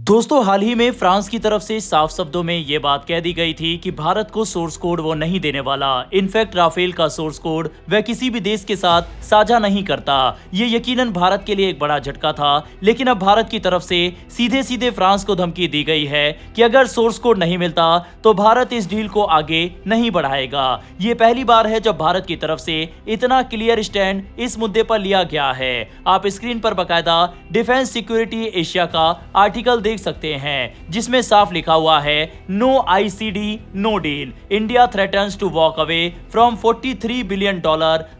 दोस्तों, हाल ही में फ्रांस की तरफ से साफ शब्दों में ये बात कह दी गई थी कि भारत को सोर्स कोड वो नहीं देने वाला। इनफैक्ट राफेल का सोर्स कोड वह किसी भी देश के साथ साझा नहीं करता। ये यकीनन भारत के लिए एक बड़ा झटका था, लेकिन अब भारत की तरफ से सीधे सीधे फ्रांस को धमकी दी गई है कि अगर सोर्स कोड नहीं मिलता तो भारत इस डील को आगे नहीं बढ़ाएगा। ये पहली बार है जब भारत की तरफ से इतना क्लियर स्टैंड इस मुद्दे पर लिया गया है। आप स्क्रीन पर बकायदा डिफेंस सिक्योरिटी एशिया का आर्टिकल देख सकते हैं, जिसमें साफ लिखा हुआ है no ICD no deal, India threatens to walk away from $43 billion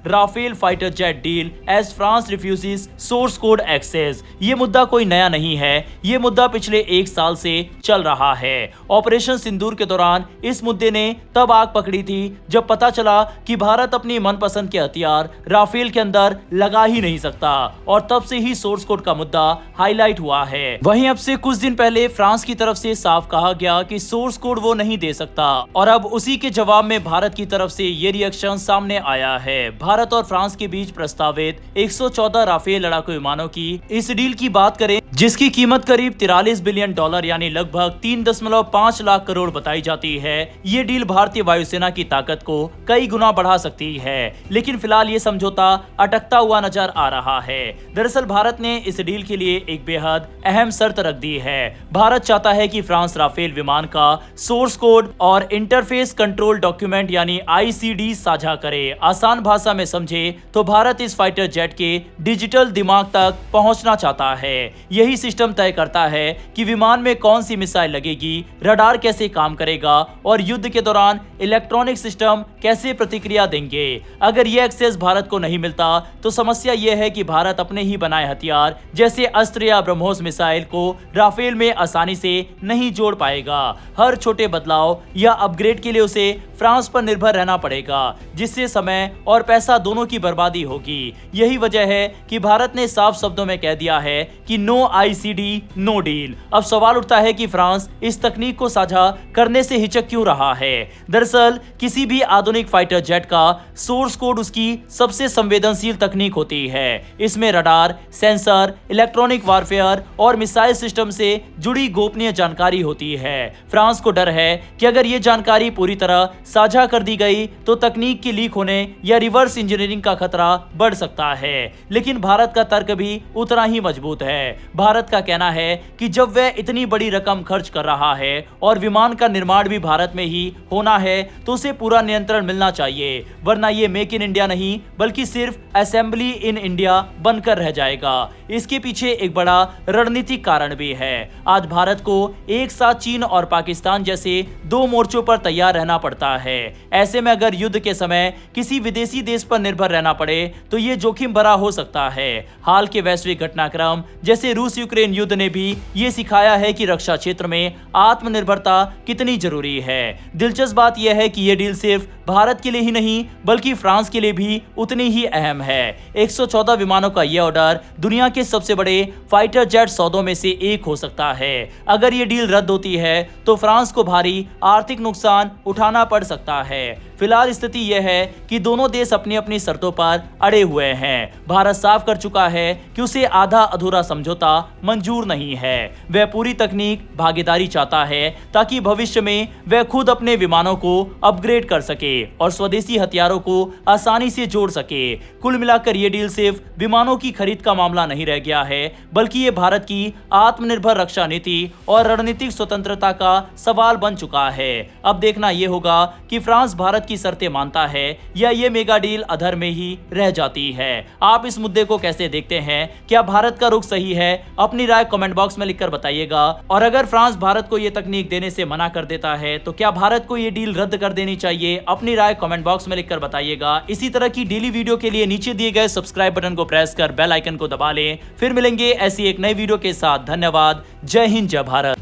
Rafale fighter jet deal as France refuses source code access. ये मुद्दा कोई नया नहीं है, ये मुद्दा पिछले 1 साल से चल रहा है। ऑपरेशन सिंदूर के दौरान इस मुद्दे ने तब आग पकड़ी थी जब पता चला कि भारत अपनी मनपसंद के हथियार राफेल के अंदर लगा ही नहीं सकता, और तब से ही सोर्स कोड का मुद्दा हाईलाइट हुआ है। वहीं अब से कुछ दिन पहले फ्रांस की तरफ से साफ कहा गया कि सोर्स कोड वो नहीं दे सकता, और अब उसी के जवाब में भारत की तरफ से ये रिएक्शन सामने आया है। भारत और फ्रांस के बीच प्रस्तावित 114 राफेल लड़ाकू विमानों की इस डील की बात करें, जिसकी कीमत करीब $43 बिलियन यानी लगभग 3.5 लाख करोड़ बताई जाती है। ये डील भारतीय वायुसेना की ताकत को कई गुना बढ़ा सकती है, लेकिन फिलहाल ये समझौता अटकता हुआ नजर आ रहा है। दरअसल भारत ने इस डील के लिए एक बेहद अहम शर्त रख दी है। भारत चाहता है कि फ्रांस राफेल विमान का सोर्स कोड और इंटरफेस कंट्रोल डॉक्यूमेंट यानी आईसीडी साझा करे। आसान भाषा में समझे तो भारत इस फाइटर जेट के डिजिटल दिमाग तक पहुंचना चाहता है। यही सिस्टम तय करता है कि विमान में कौन सी मिसाइल लगेगी, रडार कैसे काम करेगा और युद्ध के दौरान इलेक्ट्रॉनिक सिस्टम कैसे प्रतिक्रिया देंगे। अगर यह एक्सेस भारत को नहीं मिलता तो समस्या यह है कि भारत अपने ही बनाए हथियार जैसे अस्त्र या ब्रह्मोस मिसाइल को राफेल में आसानी से नहीं जोड़ पाएगा। हर छोटे बदलाव या अपग्रेड के लिए उसे फ्रांस पर निर्भर रहना पड़ेगा, जिससे समय और पैसा दोनों की बर्बादी होगी। यही वजह है कि भारत ने साफ शब्दों में कह दिया है कि नो आईसीडी नो डील। अब सवाल उठता है कि फ्रांस इस तकनीक को साझा करने से हिचक क्यों रहा है। दरअसल किसी भी आधुनिक फाइटर जेट का सोर्स कोड उसकी सबसे संवेदनशील तकनीक होती है। इसमें रडार, सेंसर, इलेक्ट्रॉनिक वारफेयर और मिसाइल सिस्टम से जुड़ी गोपनीय जानकारी होती है। फ्रांस को डर है कि अगर ये जानकारी पूरी तरह साझा कर दी गई तो तकनीक की लीक होने या रिवर्स इंजीनियरिंग का खतरा बढ़ सकता है। लेकिन भारत का तर्क भी उतना ही मजबूत है। भारत का कहना है कि जब वह इतनी बड़ी रकम खर्च कर रहा है और विमान का निर्माण भी भारत में ही होना है तो उसे पूरा नियंत्रण मिलना चाहिए, वरना ये मेक इन इंडिया नहीं बल्कि सिर्फ असेंबली इन इंडिया बनकर रह जाएगा। इसके पीछे एक बड़ा रणनीतिक कारण भी है। आज भारत को एक साथ चीन और पाकिस्तान जैसे 2 मोर्चों पर तैयार रहना पड़ता है। ऐसे में अगर युद्ध के समय किसी विदेशी देश पर निर्भर रहना पड़े तो ये जोखिम भरा हो सकता है। हाल के वैश्विक घटनाक्रम जैसे रूस यूक्रेन युद्ध ने भी ये सिखाया है कि रक्षा क्षेत्र में आत्मनिर्भरता कितनी जरूरी है। दिलचस्प बात यह है कि यह डील सिर्फ भारत के लिए ही नहीं बल्कि फ्रांस के लिए भी उतनी ही अहम है। 114 विमानों का यह ऑर्डर दुनिया के सबसे बड़े फाइटर जेट सौदों में से एक हो सकता है। अगर ये डील रद्द होती है तो फ्रांस को भारी आर्थिक नुकसान उठाना पड़ सकता है। फिलहाल स्थिति यह है कि दोनों देश अपनी अपनी शर्तों पर अड़े हुए हैं। भारत साफ कर चुका है कि उसे आधा अधूरा समझौता मंजूर नहीं है। वह पूरी तकनीक भागीदारी चाहता है ताकि भविष्य में वह खुद अपने विमानों को अपग्रेड कर सके और स्वदेशी हथियारों को आसानी से जोड़ सके। कुल मिलाकर यह डील सिर्फ विमानों की खरीद का मामला नहीं रह गया है, बल्कि ये भारत की आत्मनिर्भर रक्षा नीति और रणनीतिक स्वतंत्रता का सवाल बन चुका है। अब देखना यह होगा कि फ्रांस भारत की शर्तें मानता है या ये मेगा डील अधर में ही रह जाती है। आप इस मुद्दे को कैसे देखते हैं? क्या भारत का रुख सही है? अपनी राय कमेंट बॉक्स में लिखकर बताइएगा। और अगर फ्रांस भारत को ये तकनीक देने से मना कर देता है तो क्या भारत को ये डील रद्द कर देनी चाहिए? अपनी राय कमेंट बॉक्स में लिखकर बताइएगा। इसी तरह की डेली वीडियो के लिए नीचे दिए गए सब्सक्राइब बटन को प्रेस कर बेल आइकन को दबा लें। फिर मिलेंगे ऐसी एक नई वीडियो के साथ। धन्यवाद। जय हिंद, जय भारत।